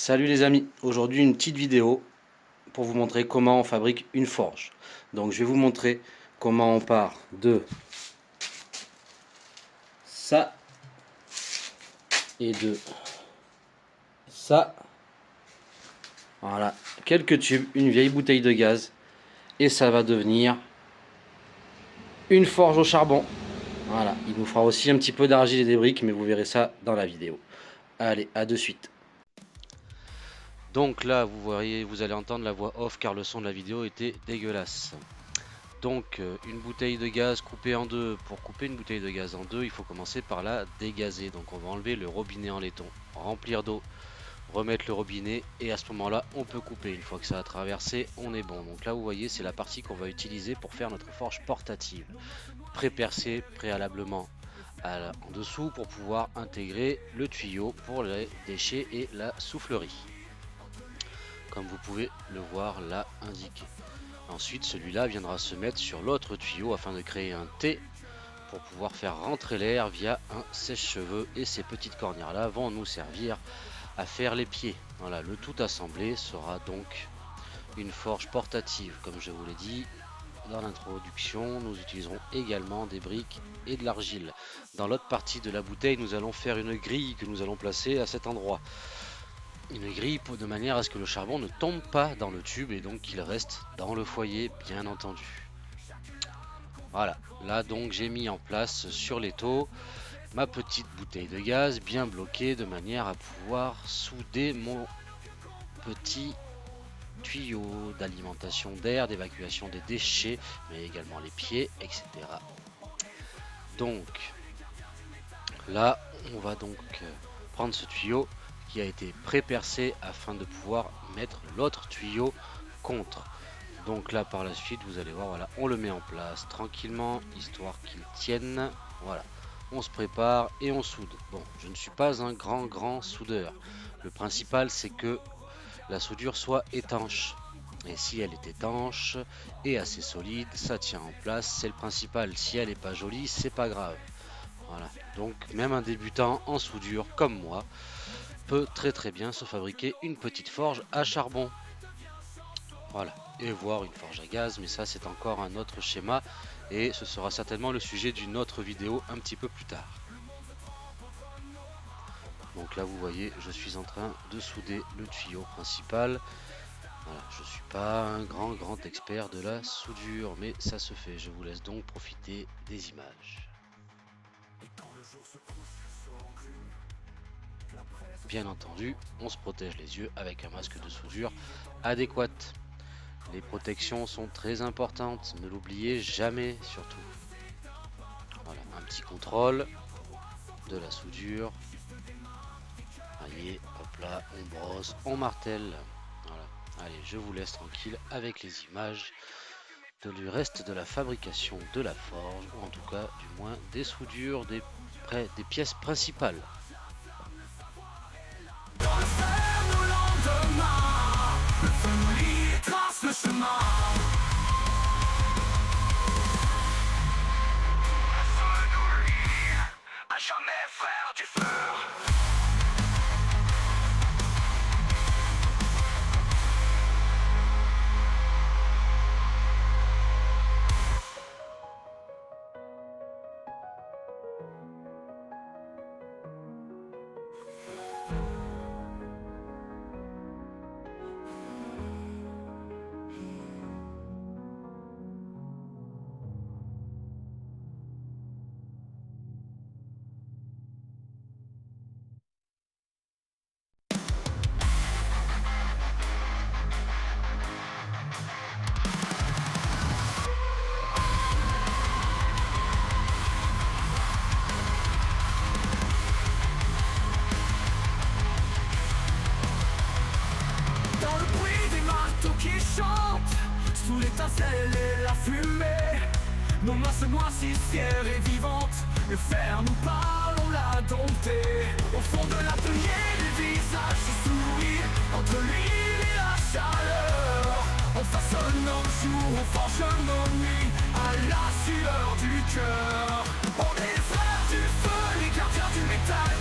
Salut les amis, aujourd'hui une petite vidéo pour vous montrer comment on fabrique une forge. Donc je vais vous montrer comment on part de ça et de ça. Voilà, quelques tubes, une vieille bouteille de gaz et ça va devenir une forge au charbon. Voilà, il nous fera aussi un petit peu d'argile et des briques, mais vous verrez ça dans la vidéo. Allez, à de suite. Donc là, vous voyez, vous allez entendre la voix off car le son de la vidéo était dégueulasse. Donc une bouteille de gaz coupée en deux. Pour couper une bouteille de gaz en deux, il faut commencer par la dégazer. Donc on va enlever le robinet en laiton, remplir d'eau, remettre le robinet et à ce moment-là, on peut couper. Une fois que ça a traversé, on est bon. Donc là, vous voyez, c'est la partie qu'on va utiliser pour faire notre forge portative. Pré-percée préalablement en dessous pour pouvoir intégrer le tuyau pour les déchets et la soufflerie. Comme vous pouvez le voir là indiqué. Ensuite, celui-là viendra se mettre sur l'autre tuyau afin de créer un T pour pouvoir faire rentrer l'air via un sèche-cheveux. Et ces petites cornières-là vont nous servir à faire les pieds. Voilà, le tout assemblé sera donc une forge portative. Comme je vous l'ai dit dans l'introduction, nous utiliserons également des briques et de l'argile. Dans l'autre partie de la bouteille, nous allons faire une grille que nous allons placer à cet endroit. Une grille de manière à ce que le charbon ne tombe pas dans le tube et donc qu'il reste dans le foyer, bien entendu. Voilà, là donc j'ai mis en place sur l'étau ma petite bouteille de gaz bien bloquée de manière à pouvoir souder mon petit tuyau d'alimentation d'air, d'évacuation des déchets, mais également les pieds, etc. Donc là, on va donc prendre ce tuyau qui a été pré-percé afin de pouvoir mettre l'autre tuyau contre. Donc là par la suite vous allez voir, voilà, on le met en place tranquillement histoire qu'il tienne. Voilà, on se prépare et on soude. Bon, je ne suis pas un grand soudeur. Le principal c'est que la soudure soit étanche. Et si elle est étanche et assez solide, ça tient en place, c'est le principal. Si elle n'est pas jolie, c'est pas grave. Voilà, donc même un débutant en soudure comme moi peut très bien se fabriquer une petite forge à charbon. Voilà, et voir une forge à gaz, mais ça c'est encore un autre schéma et ce sera certainement le sujet d'une autre vidéo un petit peu plus tard. Donc là vous voyez, je suis en train de souder le tuyau principal. Voilà, je suis pas un grand expert de la soudure, mais ça se fait. Je vous laisse donc profiter des images. Bien entendu, on se protège les yeux avec un masque de soudure adéquat. Les protections sont très importantes, ne l'oubliez jamais surtout. Voilà, un petit contrôle de la soudure. Voyez, hop là, on brosse, on martèle. Voilà. Allez, je vous laisse tranquille avec les images du reste de la fabrication de la forge, ou en tout cas du moins des soudures des pièces principales. Dans le fer, nos lendemains, le feu nous lie, trace le chemin. Le feu nous lie, à jamais frère du feu. Sous l'étincelle et la fumée, nos mains se noircissent fières et vivantes. Le fer nous parle, on l'a dompté. Au fond de l'atelier, les visages se sourient. Entre l'huile et la chaleur, on façonne nos jours, on forge nos nuits à la sueur du cœur. On est les frères du feu, les gardiens du métal.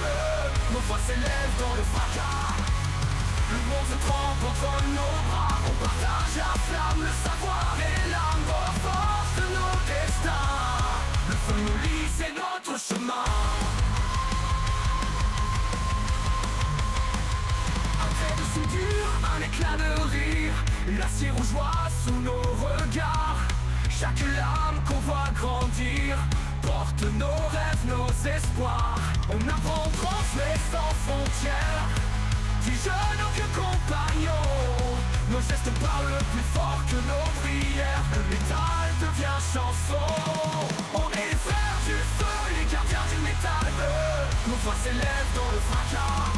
Nos voix s'élèvent dans le fracas. Le monde se trempe entre nos bras. On partage la flamme, le savoir et l'amour, force de nos destins. Le feu nous lie, c'est notre chemin. Un trait de soudure, un éclat de rire, l'acier rougeoie sous nos regards. Chaque lame qu'on voit grandir porte nos rêves, nos espoirs. On apprend, transmet sans frontières, du jeune au vieux compagnon. Nos gestes parlent plus fort que nos prières. Le métal devient chanson. On est les frères du feu, les gardiens du métal. Nos voix s'élèvent dans le fracas.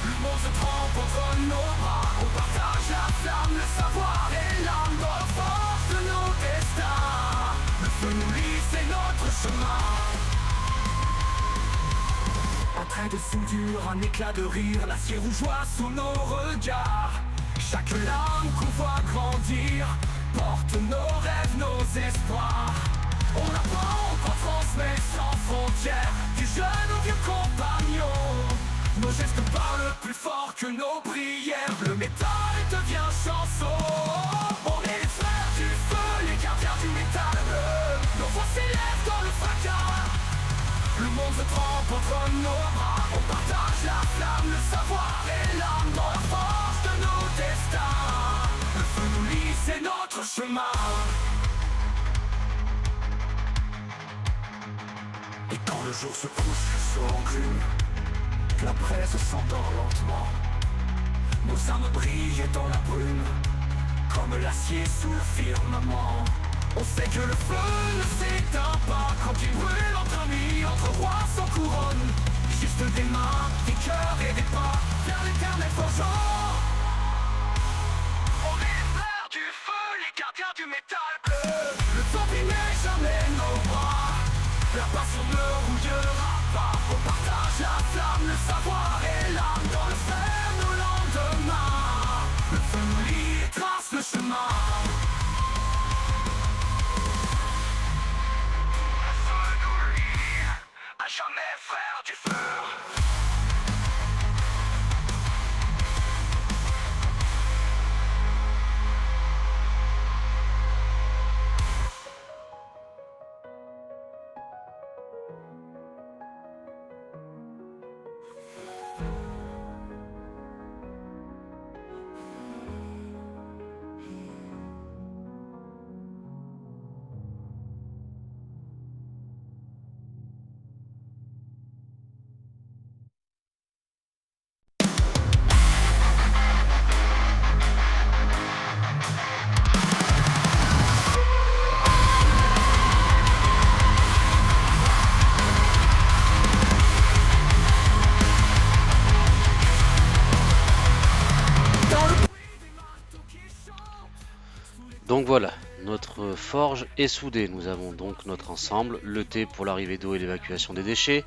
Le monde se trempe entre nos bras. On partage la flamme, le savoir et l'âme. Dans la force de nos destins, le feu nous lie, c'est notre chemin. Un trait de soudure, un éclat de rire, l'acier rougeoie sous nos regards. Chaque lame qu'on voit grandir porte nos rêves, nos espoirs. On apprend, on transmet sans frontières, du jeune au vieux compagnon. Nos gestes parlent plus fort que nos prières. Le métal devient chanson. On est les frères du feu, les gardiens du métal. Nos voix s'élèvent dans le fracas. Le monde se trempe entre nos bras. On partage la flamme, le savoir et l'âme. Dans la force de nos destins, le feu nous lie, c'est notre chemin. Et quand le jour se couche sur l'enclume, la presse s'endort lentement. Nos âmes brillent dans la brume, comme l'acier sous le firmament. On sait que le feu ne s'éteint pas quand il brûle entre amis, entre rois sans couronne. Juste des mains, des cœurs et des pas vers l'éternel forgeant. On est les frères du feu, les gardiens du métal bleu. Le temps n'est jamais nos bras, la passion ne rouillera pas. On partage la flamme, le savoir et l'âme. Dans le fer, nos lendemains, le feu nous lie et trace le chemin. Le feu nous lie, à jamais frères du feu. Donc voilà, notre forge est soudée. Nous avons donc notre ensemble, le T pour l'arrivée d'eau et l'évacuation des déchets,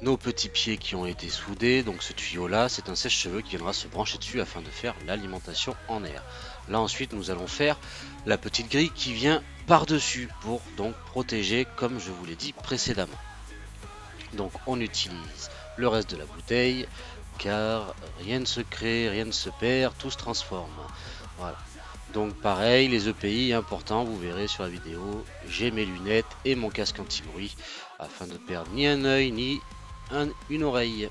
nos petits pieds qui ont été soudés. Donc ce tuyau là, c'est un sèche-cheveux qui viendra se brancher dessus afin de faire l'alimentation en air. Là ensuite nous allons faire la petite grille qui vient par-dessus pour donc protéger comme je vous l'ai dit précédemment. Donc on utilise le reste de la bouteille car rien ne se crée, rien ne se perd, tout se transforme. Voilà. Donc pareil, les EPI importants, vous verrez sur la vidéo, j'ai mes lunettes et mon casque anti-bruit afin de ne perdre ni un œil ni une oreille.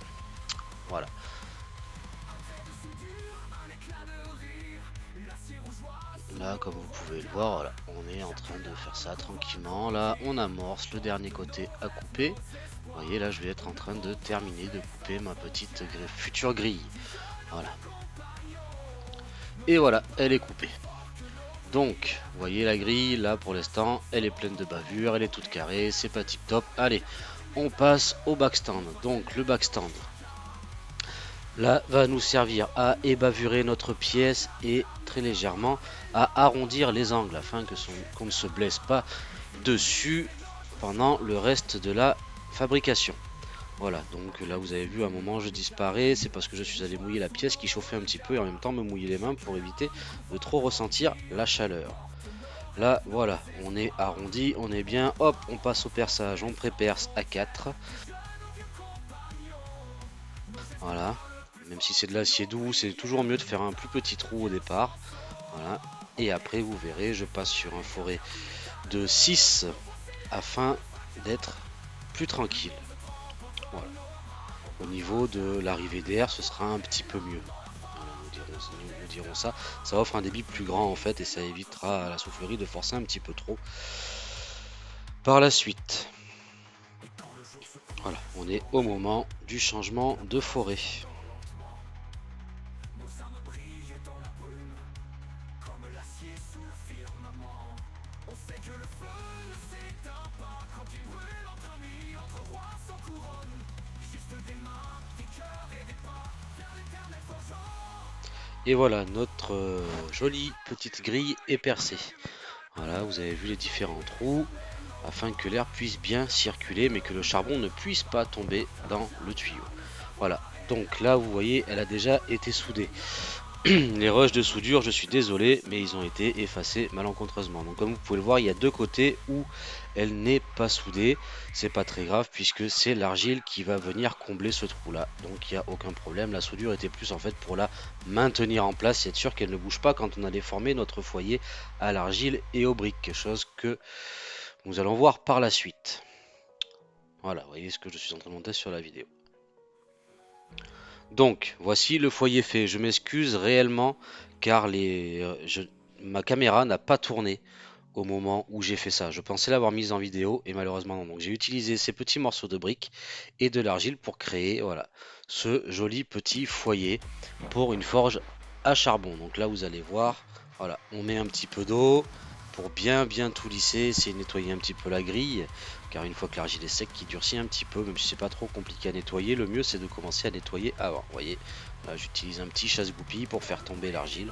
Voilà. Là, comme vous pouvez le voir, voilà, on est en train de faire ça tranquillement. Là, on amorce le dernier côté à couper. Vous voyez, là, je vais être en train de terminer de couper ma petite future grille. Voilà. Et voilà, elle est coupée. Donc, vous voyez la grille, là pour l'instant, elle est pleine de bavures, elle est toute carrée, c'est pas tip top. Allez, on passe au backstand. Donc le backstand, là, va nous servir à ébavurer notre pièce et très légèrement à arrondir les angles afin qu'on ne se blesse pas dessus pendant le reste de la fabrication. Voilà, donc là vous avez vu à un moment je disparais, c'est parce que je suis allé mouiller la pièce qui chauffait un petit peu et en même temps me mouiller les mains pour éviter de trop ressentir la chaleur. Là voilà, on est arrondi, on est bien, hop, on passe au perçage, on pré-perce à 4. Voilà, même si c'est de l'acier doux, c'est toujours mieux de faire un plus petit trou au départ. Voilà. Et après vous verrez, je passe sur un forêt de 6 afin d'être plus tranquille. Voilà. Au niveau de l'arrivée d'air, ce sera un petit peu mieux. Voilà, nous dirons ça. Ça offre un débit plus grand en fait et ça évitera à la soufflerie de forcer un petit peu trop. Par la suite, voilà, on est au moment du changement de forêt. Et voilà, notre jolie petite grille est percée. Voilà, vous avez vu les différents trous afin que l'air puisse bien circuler mais que le charbon ne puisse pas tomber dans le tuyau. Voilà, donc là vous voyez, elle a déjà été soudée. Les rushs de soudure, je suis désolé, mais ils ont été effacés malencontreusement. Donc comme vous pouvez le voir, il y a deux côtés où elle n'est pas soudée. C'est pas très grave puisque c'est l'argile qui va venir combler ce trou là. Donc il n'y a aucun problème. La soudure était plus en fait pour la maintenir en place et être sûr qu'elle ne bouge pas quand on allait former notre foyer à l'argile et aux briques. Chose que nous allons voir par la suite. Voilà, vous voyez ce que je suis en train de monter sur la vidéo. Donc, voici le foyer fait. Je m'excuse réellement car ma caméra n'a pas tourné au moment où j'ai fait ça. Je pensais l'avoir mise en vidéo et malheureusement non. Donc j'ai utilisé ces petits morceaux de briques et de l'argile pour créer voilà, ce joli petit foyer pour une forge à charbon. Donc là vous allez voir, voilà, on met un petit peu d'eau pour bien tout lisser, essayer de nettoyer un petit peu la grille. Car une fois que l'argile est sec, qui durcit un petit peu, même si c'est pas trop compliqué à nettoyer, le mieux c'est de commencer à nettoyer avant. Vous voyez, là j'utilise un petit chasse-goupille pour faire tomber l'argile.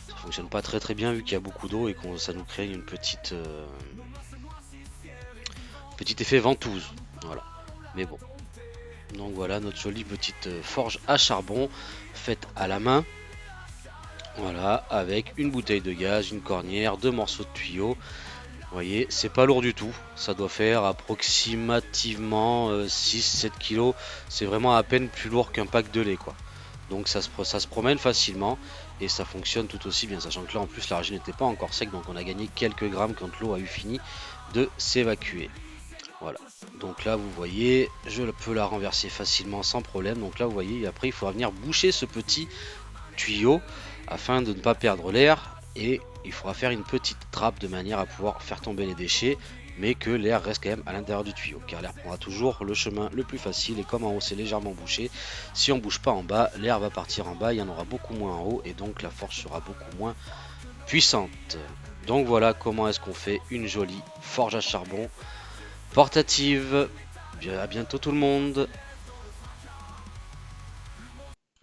Ça fonctionne pas très bien vu qu'il y a beaucoup d'eau et que ça nous crée une petite petit effet ventouse. Voilà, mais bon. Donc voilà notre jolie petite forge à charbon faite à la main. Voilà, avec une bouteille de gaz, une cornière, deux morceaux de tuyau. Vous voyez, c'est pas lourd du tout, ça doit faire approximativement 6-7 kg, c'est vraiment à peine plus lourd qu'un pack de lait quoi. Donc ça se promène facilement et ça fonctionne tout aussi bien, sachant que là en plus l'argile n'était pas encore sec, donc on a gagné quelques grammes quand l'eau a eu fini de s'évacuer. Voilà, donc là vous voyez, je peux la renverser facilement sans problème, donc là vous voyez, après il faudra venir boucher ce petit tuyau afin de ne pas perdre l'air. Et il faudra faire une petite trappe de manière à pouvoir faire tomber les déchets, mais que l'air reste quand même à l'intérieur du tuyau, car l'air prendra toujours le chemin le plus facile. Et comme en haut c'est légèrement bouché, si on bouge pas en bas, l'air va partir en bas, il y en aura beaucoup moins en haut, et donc la forge sera beaucoup moins puissante. Donc voilà comment est-ce qu'on fait une jolie forge à charbon portative. À bientôt tout le monde.